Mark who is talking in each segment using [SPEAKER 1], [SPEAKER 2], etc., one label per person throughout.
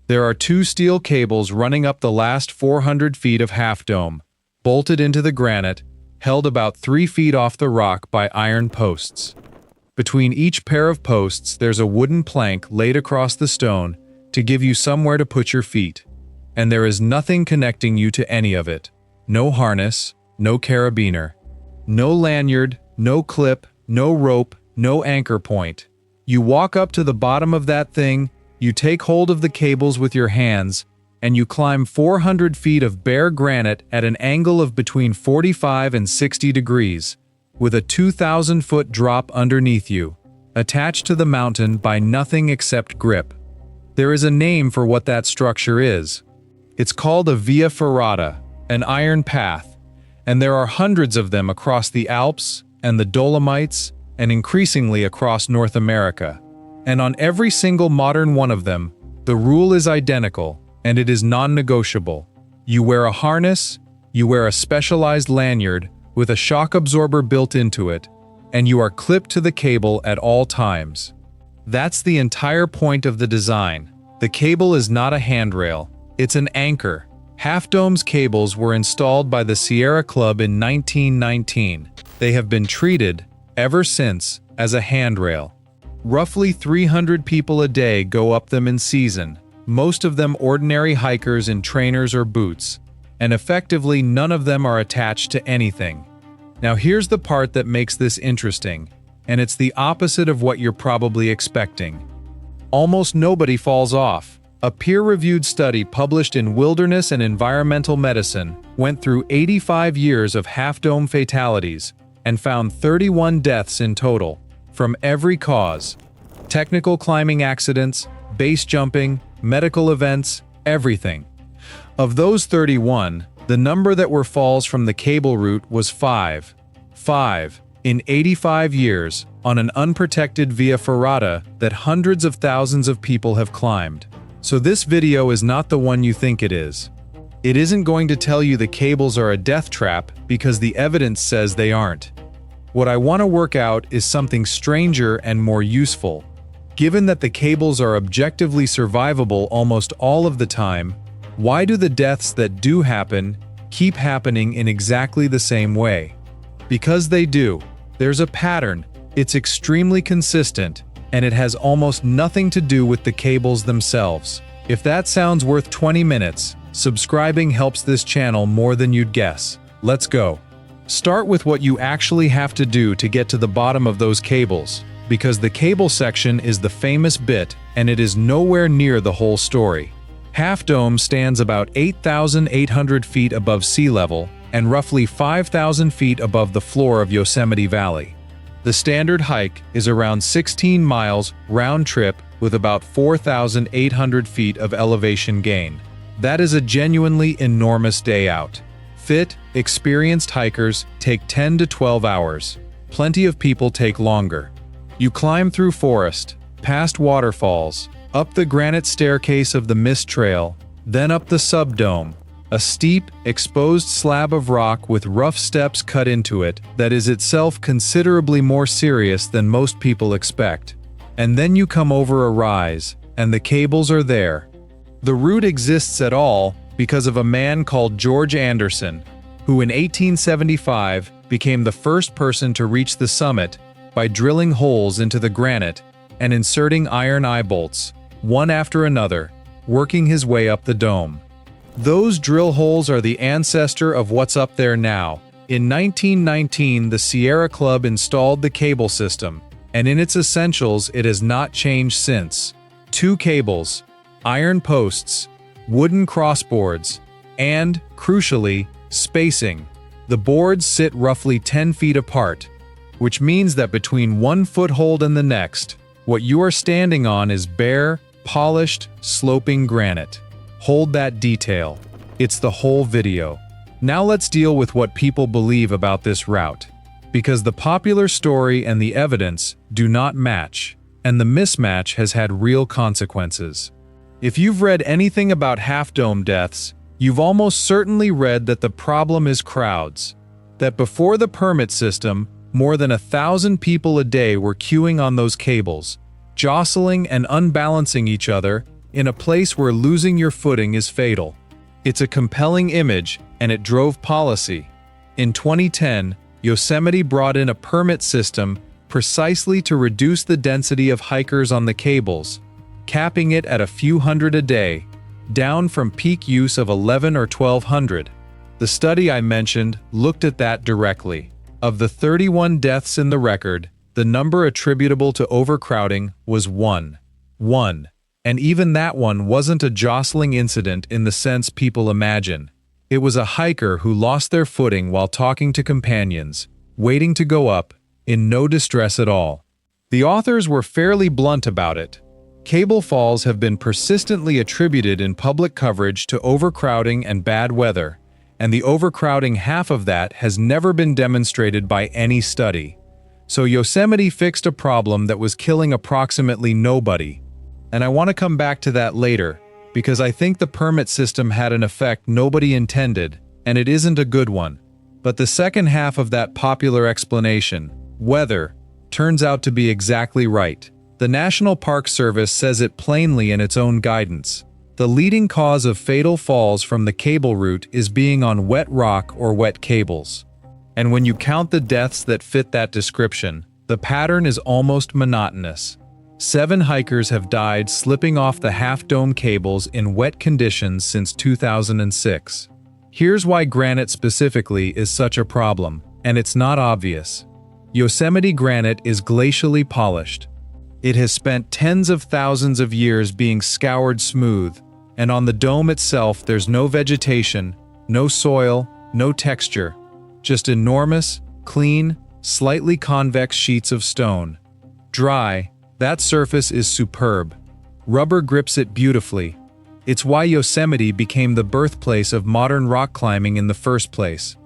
[SPEAKER 1] There are two steel cables running up the last 400 feet of Half Dome, bolted into the granite, held about 3 feet off the rock by iron posts. Between each pair of posts, there's a wooden plank laid across the stone to give you somewhere to put your feet. And there is nothing connecting you to any of it. No harness, no carabiner, no lanyard, no clip, no rope, no anchor point. You walk up to the bottom of that thing, you take hold of the cables with your hands, and you climb 400 feet of bare granite at an angle of between 45 and 60 degrees, with a 2,000-foot drop underneath you, attached to the mountain by nothing except grip. There is a name for what that structure is. It's called a via ferrata, an iron path, and there are hundreds of them across the Alps and the Dolomites and increasingly across North America. And on every single modern one of them, the rule is identical, and it is non-negotiable. You wear a harness, you wear a specialized lanyard with a shock absorber built into it, and you are clipped to the cable at all times. That's the entire point of the design. The cable is not a handrail, it's an anchor. Half Dome's cables were installed by the Sierra Club in 1919. They have been treated, ever since, as a handrail. Roughly 300 people a day go up them in season, most of them ordinary hikers in trainers or boots, and effectively none of them are attached to anything. Now here's the part that makes this interesting, and it's the opposite of what you're probably expecting. Almost nobody falls off. A peer-reviewed study published in Wilderness and Environmental Medicine went through 85 years of Half Dome fatalities and found 31 deaths in total, from every cause. Technical climbing accidents, base jumping, medical events, everything. Of those 31, the number that were falls from the cable route was 5. 5, in 85 years, on an unprotected via ferrata that hundreds of thousands of people have climbed. So this video is not the one you think it is. It isn't going to tell you the cables are a death trap because the evidence says they aren't. What I want to work out is something stranger and more useful. Given that the cables are objectively survivable almost all of the time, why do the deaths that do happen keep happening in exactly the same way? Because they do. There's a pattern, it's extremely consistent, and it has almost nothing to do with the cables themselves. If that sounds worth 20 minutes, subscribing helps this channel more than you'd guess. Let's go. Start with what you actually have to do to get to the bottom of those cables, because the cable section is the famous bit and it is nowhere near the whole story. Half Dome stands about 8,800 feet above sea level and roughly 5,000 feet above the floor of Yosemite Valley. The standard hike is around 16 miles round trip with about 4,800 feet of elevation gain. That is a genuinely enormous day out. Fit, experienced hikers take 10 to 12 hours. Plenty of people take longer. You climb through forest, past waterfalls, up the granite staircase of the Mist Trail, then up the subdome, a steep, exposed slab of rock with rough steps cut into it that is itself considerably more serious than most people expect. And then you come over a rise, and the cables are there. The route exists at all because of a man called George Anderson, who in 1875 became the first person to reach the summit by drilling holes into the granite and inserting iron eye bolts, one after another, working his way up the dome. Those drill holes are the ancestor of what's up there now. In 1919, the Sierra Club installed the cable system, and in its essentials it has not changed since. 2 cables, iron posts, wooden crossboards, and, crucially, spacing. The boards sit roughly 10 feet apart, which means that between one foothold and the next, what you are standing on is bare, polished, sloping granite. Hold that detail. It's the whole video. Now let's deal with what people believe about this route, because the popular story and the evidence do not match, and the mismatch has had real consequences. If you've read anything about Half Dome deaths, you've almost certainly read that the problem is crowds. That before the permit system, more than 1,000 people a day were queuing on those cables, jostling and unbalancing each other, in a place where losing your footing is fatal. It's a compelling image, and it drove policy. In 2010, Yosemite brought in a permit system precisely to reduce the density of hikers on the cables, capping it at a few hundred a day, down from peak use of 11 or 1,200. The study I mentioned looked at that directly. Of the 31 deaths in the record, the number attributable to overcrowding was one. And even that one wasn't a jostling incident in the sense people imagine. It was a hiker who lost their footing while talking to companions, waiting to go up, in no distress at all. The authors were fairly blunt about it. Cable falls have been persistently attributed in public coverage to overcrowding and bad weather, and the overcrowding half of that has never been demonstrated by any study. So Yosemite fixed a problem that was killing approximately nobody. And I want to come back to that later, because I think the permit system had an effect nobody intended, and it isn't a good one. But the second half of that popular explanation, weather, turns out to be exactly right. The National Park Service says it plainly in its own guidance. The leading cause of fatal falls from the cable route is being on wet rock or wet cables. And when you count the deaths that fit that description, the pattern is almost monotonous. 7 hikers have died slipping off the half-dome cables in wet conditions since 2006. Here's why granite specifically is such a problem, and it's not obvious. Yosemite granite is glacially polished. It has spent tens of thousands of years being scoured smooth, and on the dome itself there's no vegetation, no soil, no texture, just enormous, clean, slightly convex sheets of stone. Dry, that surface is superb. Rubber grips it beautifully. It's why Yosemite became the birthplace of modern rock climbing in the first place.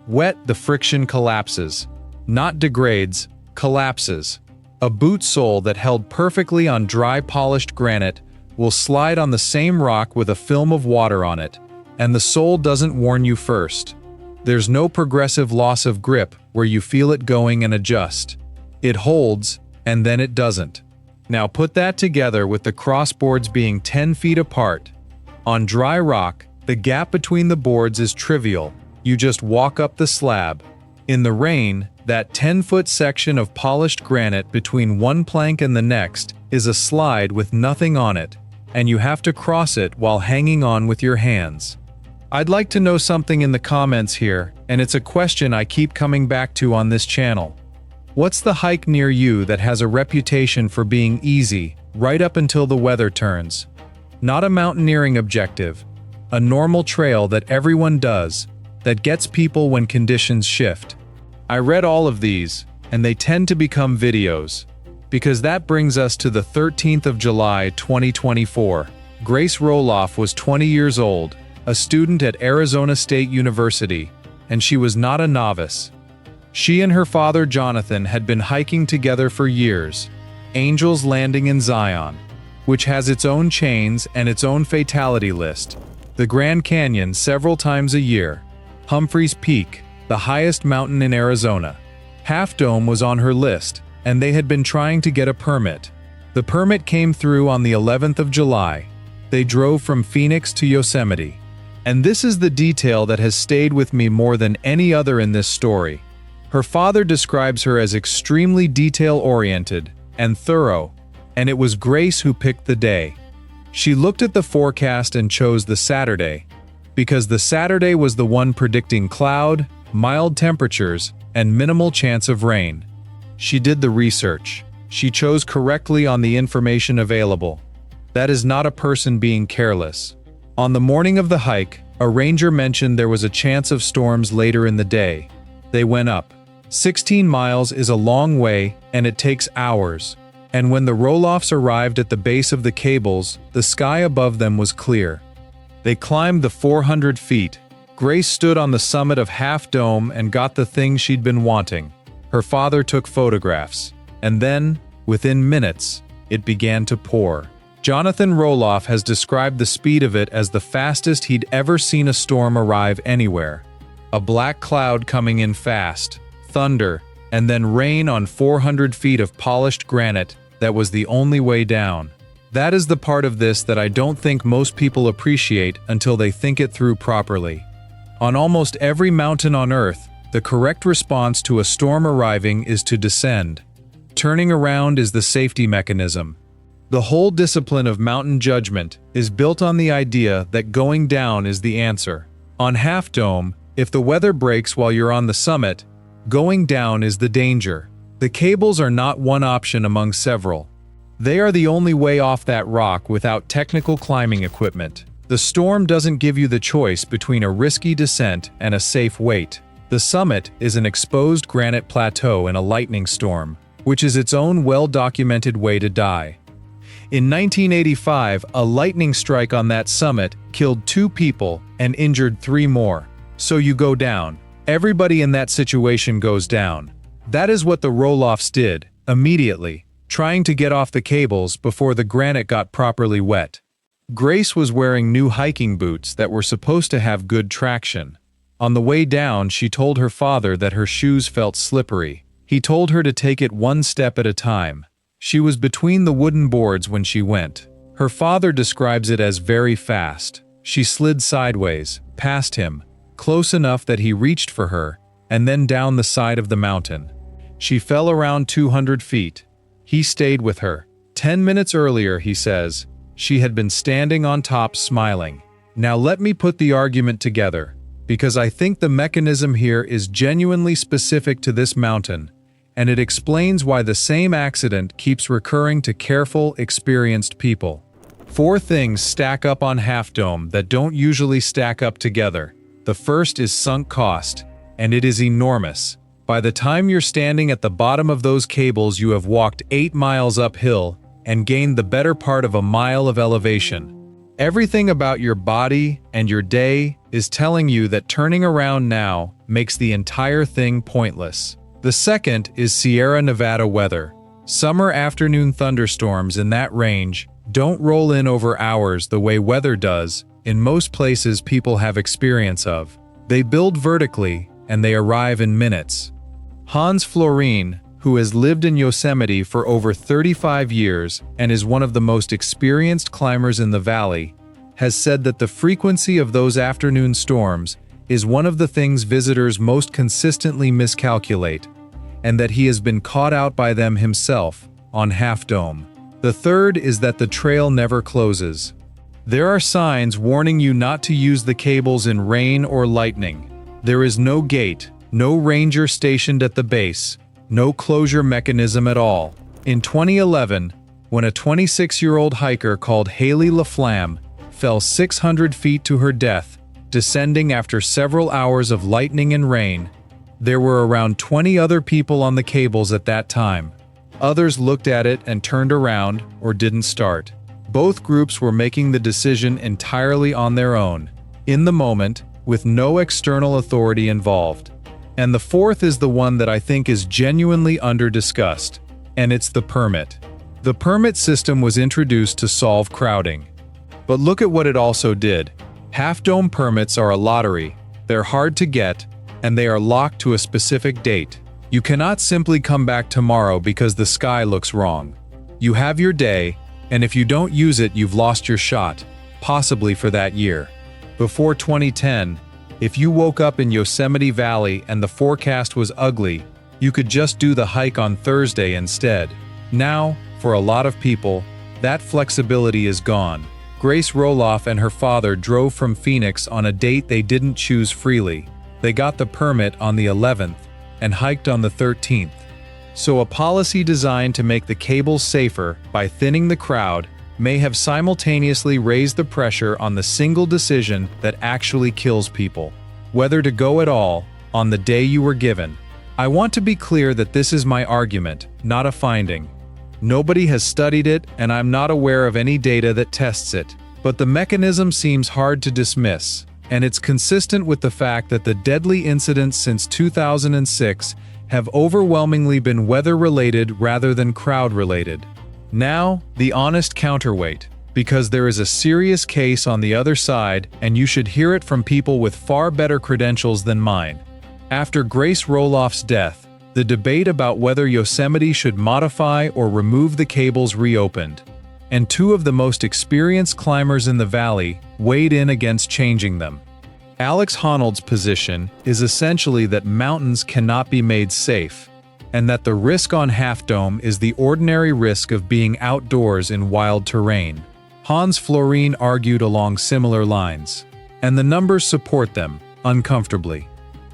[SPEAKER 1] Wet, the friction collapses. Not degrades, collapses. A boot sole that held perfectly on dry polished granite will slide on the same rock with a film of water on it, and the sole doesn't warn you first. There's no progressive loss of grip where you feel it going and adjust. It holds, and then it doesn't. Now put that together with the crossboards being 10 feet apart. On dry rock, the gap between the boards is trivial. You just walk up the slab. In the rain, that 10-foot section of polished granite between one plank and the next is a slide with nothing on it, and you have to cross it while hanging on with your hands. I'd like to know something in the comments here, and it's a question I keep coming back to on this channel. What's the hike near you that has a reputation for being easy, right up until the weather turns? Not a mountaineering objective, a normal trail that everyone does, that gets people when conditions shift. I read all of these, and they tend to become videos, because that brings us to the 13th of July 2024. Grace Roloff was 20 years old, a student at Arizona State University, and she was not a novice. She and her father Jonathan had been hiking together for years, Angel's Landing in Zion, which has its own chains and its own fatality list, the Grand Canyon several times a year, Humphreys Peak, the highest mountain in Arizona. Half Dome was on her list, and they had been trying to get a permit. The permit came through on the 11th of July. They drove from Phoenix to Yosemite. And this is the detail that has stayed with me more than any other in this story. Her father describes her as extremely detail-oriented and thorough, and it was Grace who picked the day. She looked at the forecast and chose the Saturday, because the Saturday was the one predicting cloud, mild temperatures, and minimal chance of rain. She did the research. She chose correctly on the information available. That is not a person being careless. On the morning of the hike, a ranger mentioned there was a chance of storms later in the day. They went up. 16 miles is a long way, and it takes hours. And when the Roloffs arrived at the base of the cables, the sky above them was clear. They climbed the 400 feet. Grace stood on the summit of Half Dome and got the thing she'd been wanting. Her father took photographs. And then, within minutes, it began to pour. Jonathan Roloff has described the speed of it as the fastest he'd ever seen a storm arrive anywhere. A black cloud coming in fast, thunder, and then rain on 400 feet of polished granite that was the only way down. That is the part of this that I don't think most people appreciate until they think it through properly. On almost every mountain on Earth, the correct response to a storm arriving is to descend. Turning around is the safety mechanism. The whole discipline of mountain judgment is built on the idea that going down is the answer. On Half Dome, if the weather breaks while you're on the summit, going down is the danger. The cables are not one option among several. They are the only way off that rock without technical climbing equipment. The storm doesn't give you the choice between a risky descent and a safe wait. The summit is an exposed granite plateau in a lightning storm, which is its own well-documented way to die. In 1985, a lightning strike on that summit killed 2 people and injured 3 more. So you go down. Everybody in that situation goes down. That is what the Roloffs did, immediately, trying to get off the cables before the granite got properly wet. Grace was wearing new hiking boots that were supposed to have good traction. On the way down, she told her father that her shoes felt slippery. He told her to take it one step at a time. She was between the wooden boards when she went. Her father describes it as very fast. She slid sideways, past him, close enough that he reached for her, and then down the side of the mountain. She fell around 200 feet. He stayed with her. 10 minutes earlier, he says, she had been standing on top smiling. Now let me put the argument together, because I think the mechanism here is genuinely specific to this mountain, and it explains why the same accident keeps recurring to careful, experienced people. 4 things stack up on Half Dome that don't usually stack up together. The first is sunk cost, and it is enormous. By the time you're standing at the bottom of those cables, you have walked 8 miles uphill and gained the better part of a mile of elevation. Everything about your body and your day is telling you that turning around now makes the entire thing pointless. The second is Sierra Nevada weather. Summer afternoon thunderstorms in that range don't roll in over hours the way weather does in most places people have experience of. They build vertically and they arrive in minutes. Hans Florine, who has lived in Yosemite for over 35 years and is one of the most experienced climbers in the valley, has said that the frequency of those afternoon storms is one of the things visitors most consistently miscalculate, and that he has been caught out by them himself on Half Dome. The third is that the trail never closes. There are signs warning you not to use the cables in rain or lightning. There is no gate, no ranger stationed at the base, no closure mechanism at all. In 2011, when a 26-year-old hiker called Haley LaFlamme fell 600 feet to her death, descending after several hours of lightning and rain, there were around 20 other people on the cables at that time. Others looked at it and turned around or didn't start. Both groups were making the decision entirely on their own, in the moment, with no external authority involved. And the fourth is the one that I think is genuinely under-discussed, and it's the permit. The permit system was introduced to solve crowding. But look at what it also did. Half Dome permits are a lottery, they're hard to get, and they are locked to a specific date. You cannot simply come back tomorrow because the sky looks wrong. You have your day, and if you don't use it, you've lost your shot, possibly for that year. Before 2010, if you woke up in Yosemite Valley and the forecast was ugly, you could just do the hike on Thursday instead. Now, for a lot of people, that flexibility is gone. Grace Roloff and her father drove from Phoenix on a date they didn't choose freely. They got the permit on the 11th and hiked on the 13th. So a policy designed to make the cables safer by thinning the crowd may have simultaneously raised the pressure on the single decision that actually kills people. Whether to go at all on the day you were given. I want to be clear that this is my argument, not a finding. Nobody has studied it, and I'm not aware of any data that tests it. But the mechanism seems hard to dismiss, and it's consistent with the fact that the deadly incidents since 2006 have overwhelmingly been weather-related rather than crowd-related. Now, the honest counterweight, because there is a serious case on the other side, and you should hear it from people with far better credentials than mine. After Grace Roloff's death, the debate about whether Yosemite should modify or remove the cables reopened. and two of the most experienced climbers in the valley weighed in against changing them. Alex Honnold's position is essentially that mountains cannot be made safe, and that the risk on Half Dome is the ordinary risk of being outdoors in wild terrain. Hans Florine argued along similar lines, and the numbers support them, uncomfortably.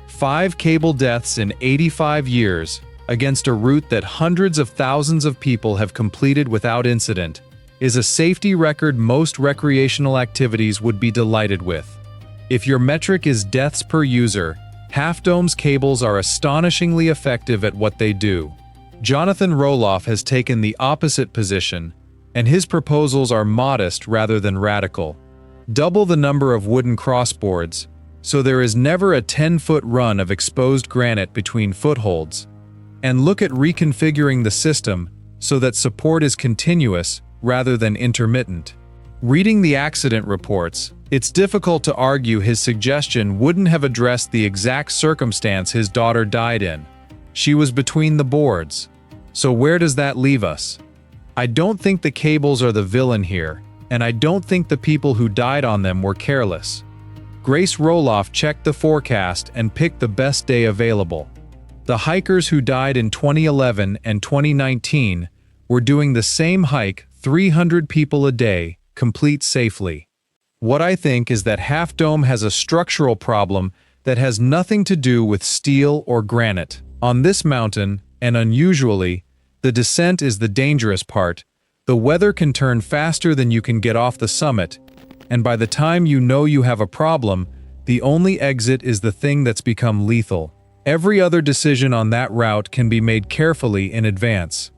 [SPEAKER 1] 5 cable deaths in 85 years, against a route that hundreds of thousands of people have completed without incident, is a safety record most recreational activities would be delighted with. If your metric is deaths per user, Half Dome's cables are astonishingly effective at what they do. Jonathan Roloff has taken the opposite position, and his proposals are modest rather than radical. Double the number of wooden crossboards, so there is never a 10-foot run of exposed granite between footholds, and look at reconfiguring the system so that support is continuous rather than intermittent. Reading the accident reports, it's difficult to argue his suggestion wouldn't have addressed the exact circumstance his daughter died in. She was between the boards. So where does that leave us? I don't think the cables are the villain here, and I don't think the people who died on them were careless. Grace Roloff checked the forecast and picked the best day available. The hikers who died in 2011 and 2019 were doing the same hike 300 people a day, complete safely. What I think is that Half Dome has a structural problem that has nothing to do with steel or granite. On this mountain, and unusually, the descent is the dangerous part. The weather can turn faster than you can get off the summit, and by the time you know you have a problem, the only exit is the thing that's become lethal. Every other decision on that route can be made carefully in advance.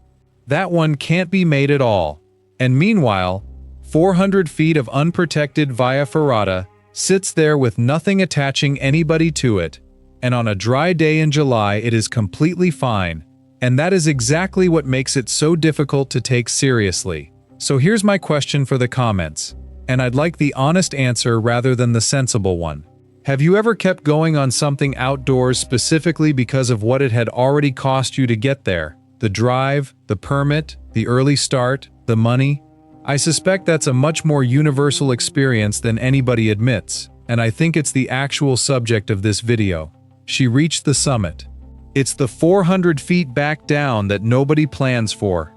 [SPEAKER 1] That one can't be made at all. And meanwhile, 400 feet of unprotected via ferrata sits there with nothing attaching anybody to it, and on a dry day in July it is completely fine, and that is exactly what makes it so difficult to take seriously. So here's my question for the comments, and I'd like the honest answer rather than the sensible one. Have you ever kept going on something outdoors specifically because of what it had already cost you to get there? The drive, the permit, the early start, the money? I suspect that's a much more universal experience than anybody admits, and I think it's the actual subject of this video. She reached the summit. It's the 400 feet back down that nobody plans for.